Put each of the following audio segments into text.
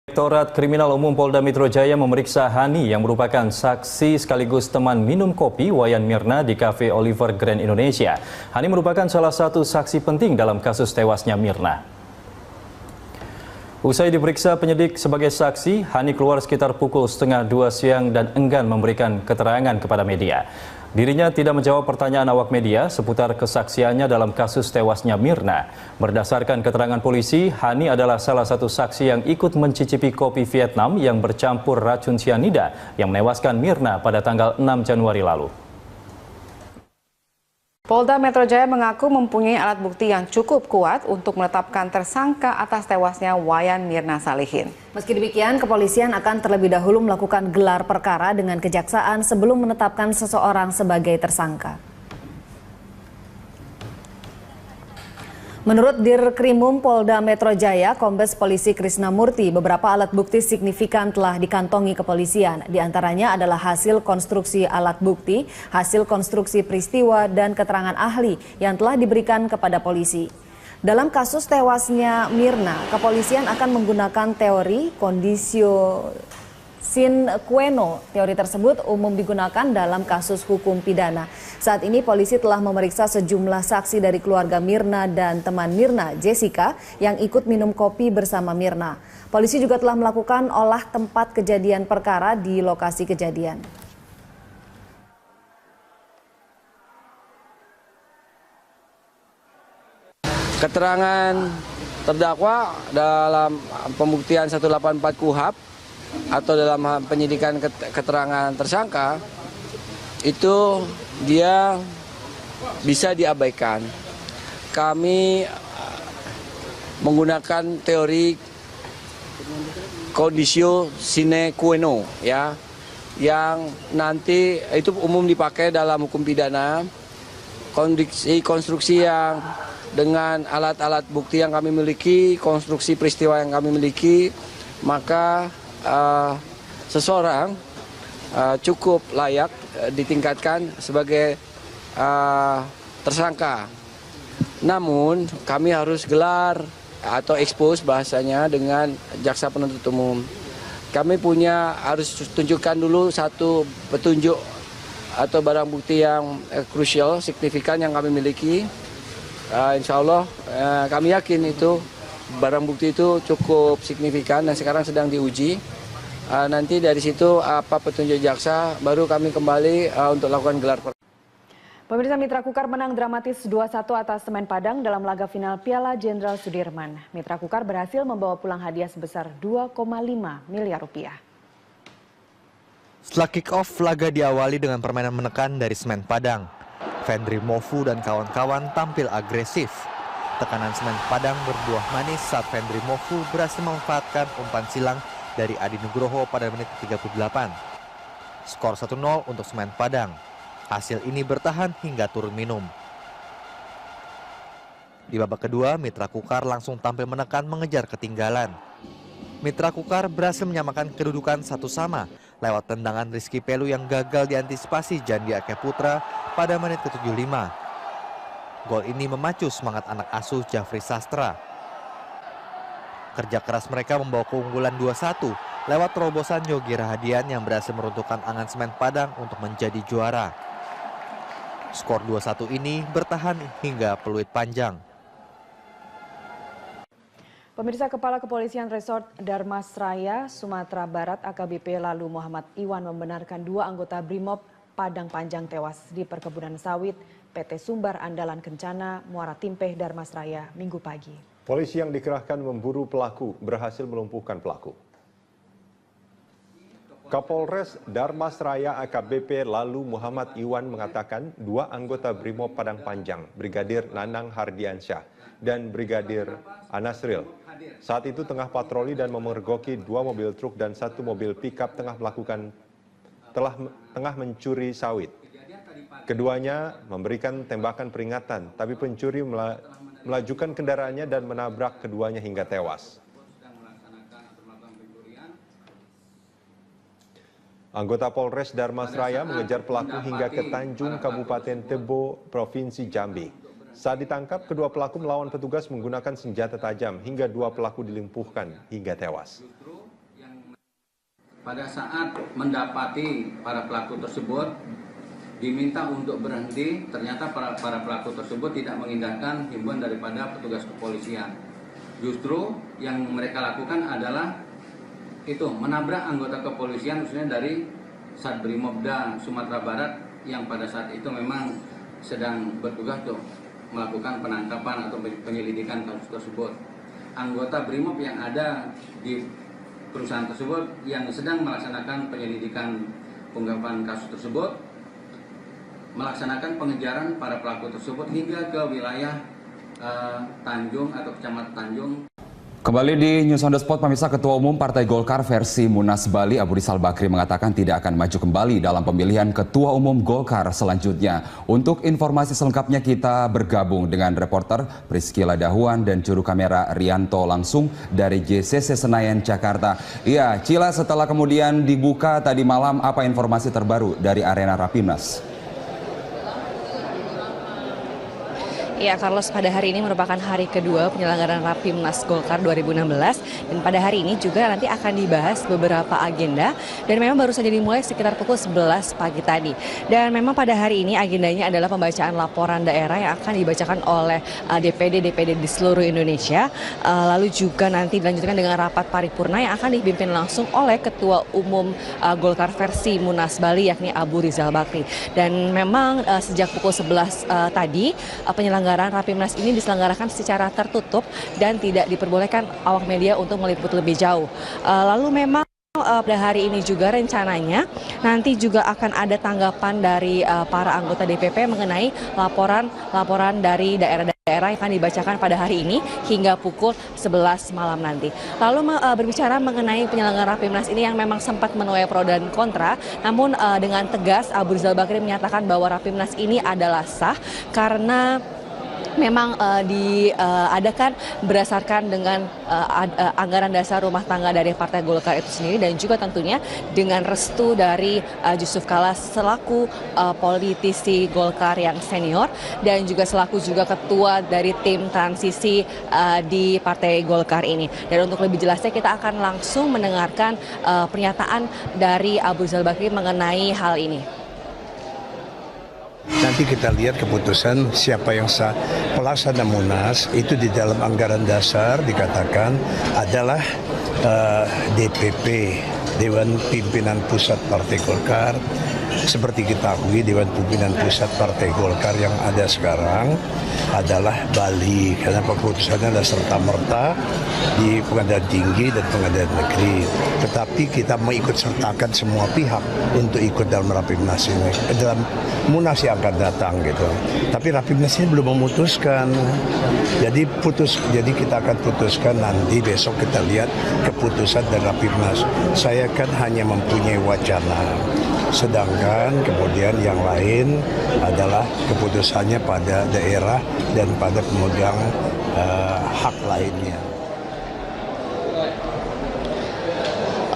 Direktorat Kriminal Umum Polda Metro Jaya memeriksa Hani yang merupakan saksi sekaligus teman minum kopi Wayan Mirna di Cafe Oliver Grand Indonesia. Hani merupakan salah satu saksi penting dalam kasus tewasnya Mirna. Usai diperiksa penyidik sebagai saksi, Hani keluar sekitar pukul 1:30 siang dan enggan memberikan keterangan kepada media. Dirinya tidak menjawab pertanyaan awak media seputar kesaksiannya dalam kasus tewasnya Mirna. Berdasarkan keterangan polisi, Hani adalah salah satu saksi yang ikut mencicipi kopi Vietnam yang bercampur racun sianida yang menewaskan Mirna pada tanggal 6 Januari lalu. Polda Metro Jaya mengaku mempunyai alat bukti yang cukup kuat untuk menetapkan tersangka atas tewasnya Wayan Mirna Salihin. Meski demikian, kepolisian akan terlebih dahulu melakukan gelar perkara dengan kejaksaan sebelum menetapkan seseorang sebagai tersangka. Menurut Dirkrimum Polda Metro Jaya, Kombes Polisi Krisna Murti, beberapa alat bukti signifikan telah dikantongi kepolisian. Di antaranya adalah hasil konstruksi alat bukti, hasil konstruksi peristiwa, dan keterangan ahli yang telah diberikan kepada polisi. Dalam kasus tewasnya Mirna, kepolisian akan menggunakan teori conditio sine qua non. Teori tersebut umum digunakan dalam kasus hukum pidana. Saat ini polisi telah memeriksa sejumlah saksi dari keluarga Mirna dan teman Mirna, Jessica, yang ikut minum kopi bersama Mirna. Polisi juga telah melakukan olah tempat kejadian perkara di lokasi kejadian. Keterangan terdakwa dalam pembuktian 184 KUHP atau dalam penyidikan keterangan tersangka itu dia bisa diabaikan. Kami menggunakan teori conditio sine qua non ya, yang nanti itu umum dipakai dalam hukum pidana. Konstruksi yang dengan alat-alat bukti yang kami miliki, konstruksi peristiwa yang kami miliki, maka seseorang cukup layak ditingkatkan sebagai tersangka. Namun kami harus gelar atau expose bahasanya dengan jaksa penuntut umum. Kami harus tunjukkan dulu satu petunjuk atau barang bukti yang krusial, signifikan yang kami miliki. Insya Allah kami yakin itu barang bukti itu cukup signifikan dan sekarang sedang diuji. Nanti dari situ apa petunjuk jaksa baru kami kembali untuk lakukan gelar perkara. Pemirsa, Mitra Kukar menang dramatis 2-1 atas Semen Padang dalam laga final Piala Jenderal Sudirman. Mitra Kukar berhasil membawa pulang hadiah sebesar 2,5 miliar rupiah. Setelah kick-off, laga diawali dengan permainan menekan dari Semen Padang. Fendri Mofu dan kawan-kawan tampil agresif. Tekanan Semen Padang berbuah manis saat Fendri Mofu berhasil memanfaatkan umpan silang dari Adi Nugroho pada menit 38. Skor 1-0 untuk Semen Padang. Hasil ini bertahan hingga turun minum. Di babak kedua, Mitra Kukar langsung tampil menekan mengejar ketinggalan. Mitra Kukar berhasil menyamakan kedudukan 1-1 lewat tendangan Rizky Pelu yang gagal diantisipasi Jandi Ake Putra pada menit ke-75. Gol ini memacu semangat anak asuh Jafri Sastra. Kerja keras mereka membawa keunggulan 2-1 lewat terobosan Yogi Rahadian yang berhasil meruntuhkan angan Semen Padang untuk menjadi juara. Skor 2-1 ini bertahan hingga peluit panjang. Pemirsa, Kepala Kepolisian Resort Darmasraya, Sumatera Barat AKBP Lalu Muhammad Iwan membenarkan 2 anggota Brimob Padang Panjang tewas di perkebunan sawit PT Sumbar Andalan Kencana, Muara Timpeh, Darmasraya, Minggu pagi. Polisi yang dikerahkan memburu pelaku berhasil melumpuhkan pelaku. Kapolres Darmasraya AKBP Lalu Muhammad Iwan mengatakan 2 anggota Brimob Padang Panjang, Brigadir Nanang Hardiansyah dan Brigadir Anasril, saat itu tengah patroli dan memergoki 2 mobil truk dan 1 mobil pickup tengah mencuri sawit. Keduanya memberikan tembakan peringatan, tapi pencuri melajukan kendaraannya dan menabrak keduanya hingga tewas. Anggota Polres Darmasraya mengejar pelaku hingga ke Tanjung, Kabupaten Tebo, Provinsi Jambi. Saat ditangkap, kedua pelaku melawan petugas menggunakan senjata tajam hingga 2 pelaku dilumpuhkan hingga tewas. pada saat mendapati para pelaku tersebut diminta untuk berhenti, ternyata para pelaku tersebut tidak mengindahkan himbauan daripada petugas kepolisian. Justru yang mereka lakukan adalah itu menabrak anggota kepolisian, khususnya dari Satbrimobda Sumatera Barat yang pada saat itu memang sedang bertugas untuk melakukan penangkapan atau penyelidikan kasus tersebut. Anggota Brimob yang ada di perusahaan tersebut yang sedang melaksanakan penyelidikan pengungkapan kasus tersebut melaksanakan pengejaran para pelaku tersebut hingga ke wilayah Tanjung atau Kecamatan Tanjung. Kembali di News on the Spot, pemirsa, Ketua Umum Partai Golkar versi Munas Bali, Abu Rizal Bakri mengatakan tidak akan maju kembali dalam pemilihan Ketua Umum Golkar selanjutnya. Untuk informasi selengkapnya kita bergabung dengan reporter Priscila Dahuan dan juru kamera Rianto langsung dari JCC Senayan, Jakarta. Iya, Cila, setelah kemudian dibuka tadi malam, apa informasi terbaru dari arena Rapimnas? Ya, Carlos, pada hari ini merupakan hari kedua penyelenggaraan Rapimnas Golkar 2016 dan pada hari ini juga nanti akan dibahas beberapa agenda dan memang baru saja dimulai sekitar pukul 11 pagi tadi. Dan memang pada hari ini agendanya adalah pembacaan laporan daerah yang akan dibacakan oleh DPD di seluruh Indonesia. Lalu juga nanti dilanjutkan dengan rapat paripurna yang akan dipimpin langsung oleh Ketua Umum Golkar versi Munas Bali yakni Abu Rizal Bakri. Dan memang sejak pukul 11 tadi penyelenggaraan Rapimnas ini diselenggarakan secara tertutup dan tidak diperbolehkan awak media untuk meliput lebih jauh. Lalu memang pada hari ini juga rencananya nanti juga akan ada tanggapan dari para anggota DPP mengenai laporan dari daerah-daerah yang akan dibacakan pada hari ini hingga pukul 11 malam nanti. Lalu berbicara mengenai penyelenggaraan Rapimnas ini yang memang sempat menuai pro dan kontra, namun dengan tegas Abu Rizal Bakri menyatakan bahwa Rapimnas ini adalah sah karena memang diadakan berdasarkan dengan anggaran dasar rumah tangga dari Partai Golkar itu sendiri dan juga tentunya dengan restu dari Jusuf Kalla selaku politisi Golkar yang senior dan juga selaku juga ketua dari tim transisi di Partai Golkar ini. Dan untuk lebih jelasnya kita akan langsung mendengarkan pernyataan dari Abu Rizal Bakri mengenai hal ini. Nanti kita lihat keputusan siapa yang sah. Pelaksana Munas itu di dalam anggaran dasar dikatakan adalah DPP, Dewan Pimpinan Pusat Partai Golkar. Seperti kita ketahui, Dewan Pimpinan Pusat Partai Golkar yang ada sekarang adalah Bali, karena keputusannya adalah serta-merta di Pengadilan Tinggi dan Pengadilan Negeri. Tetapi kita mengikut sertakan semua pihak untuk ikut dalam Rapimnas ini, dalam Munas yang akan datang gitu. Tapi Rapimnas ini belum memutuskan. Jadi kita akan putuskan nanti, besok kita lihat keputusan dari Rapimnas. Saya kan hanya mempunyai wacana. Sedangkan kemudian yang lain adalah keputusannya pada daerah dan pada pemegang hak lainnya.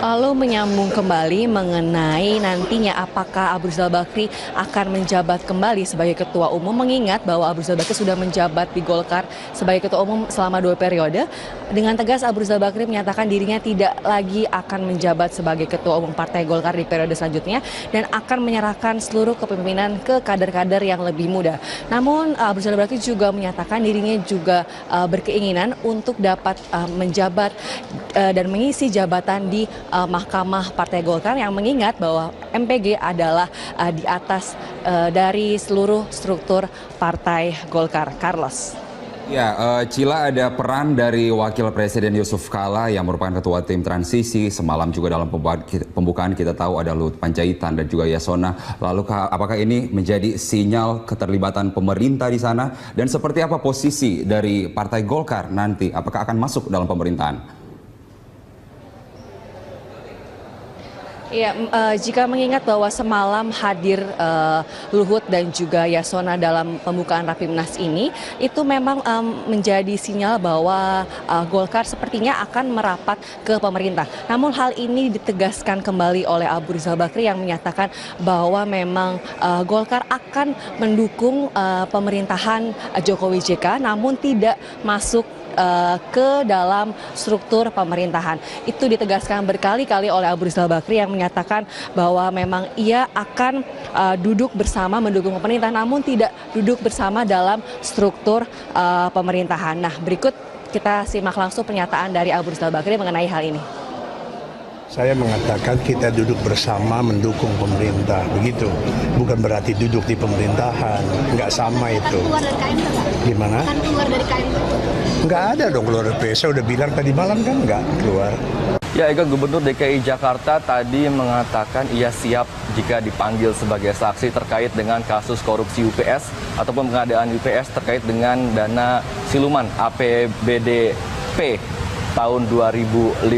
Lalu menyambung kembali mengenai nantinya apakah Abu Rizal Bakri akan menjabat kembali sebagai Ketua Umum, mengingat bahwa Abu Rizal Bakri sudah menjabat di Golkar sebagai Ketua Umum selama 2 periode. Dengan tegas Abu Rizal Bakri menyatakan dirinya tidak lagi akan menjabat sebagai Ketua Umum Partai Golkar di periode selanjutnya dan akan menyerahkan seluruh kepemimpinan ke kader-kader yang lebih muda. Namun Abu Rizal Bakri juga menyatakan dirinya juga berkeinginan untuk dapat menjabat dan mengisi jabatan di Mahkamah Partai Golkar, yang mengingat bahwa MPG adalah di atas dari seluruh struktur Partai Golkar. Carlos. Ya, Cila, ada peran dari Wakil Presiden Jusuf Kalla yang merupakan Ketua Tim Transisi. Semalam juga dalam pembukaan kita tahu ada Luhut Panjaitan dan juga Yasona. Lalu apakah ini menjadi sinyal keterlibatan pemerintah di sana? Dan seperti apa posisi dari Partai Golkar nanti? Apakah akan masuk dalam pemerintahan? Ya, jika mengingat bahwa semalam hadir Luhut dan juga Yasona dalam pembukaan Rapimnas ini, itu memang menjadi sinyal bahwa Golkar sepertinya akan merapat ke pemerintah. Namun hal ini ditegaskan kembali oleh Abu Rizal Bakri yang menyatakan bahwa memang Golkar akan mendukung pemerintahan Jokowi JK, namun tidak masuk ke dalam struktur pemerintahan. Itu ditegaskan berkali-kali oleh Abu Rizal Bakri yang menyatakan bahwa memang ia akan duduk bersama mendukung pemerintah, namun tidak duduk bersama dalam struktur pemerintahan. Nah, berikut kita simak langsung pernyataan dari Abu Rizal Bakri mengenai hal ini. Saya mengatakan kita duduk bersama mendukung pemerintah, begitu. Bukan berarti duduk di pemerintahan, nggak sama itu. Keluar dari KMP nggak? Gimana? Kan keluar dari KMP? Nggak ada dong keluar dari PSA, udah bilang tadi malam kan nggak keluar. Ya, Eka, Gubernur DKI Jakarta tadi mengatakan ia siap jika dipanggil sebagai saksi terkait dengan kasus korupsi UPS ataupun pengadaan UPS terkait dengan dana siluman APBDP tahun 2005.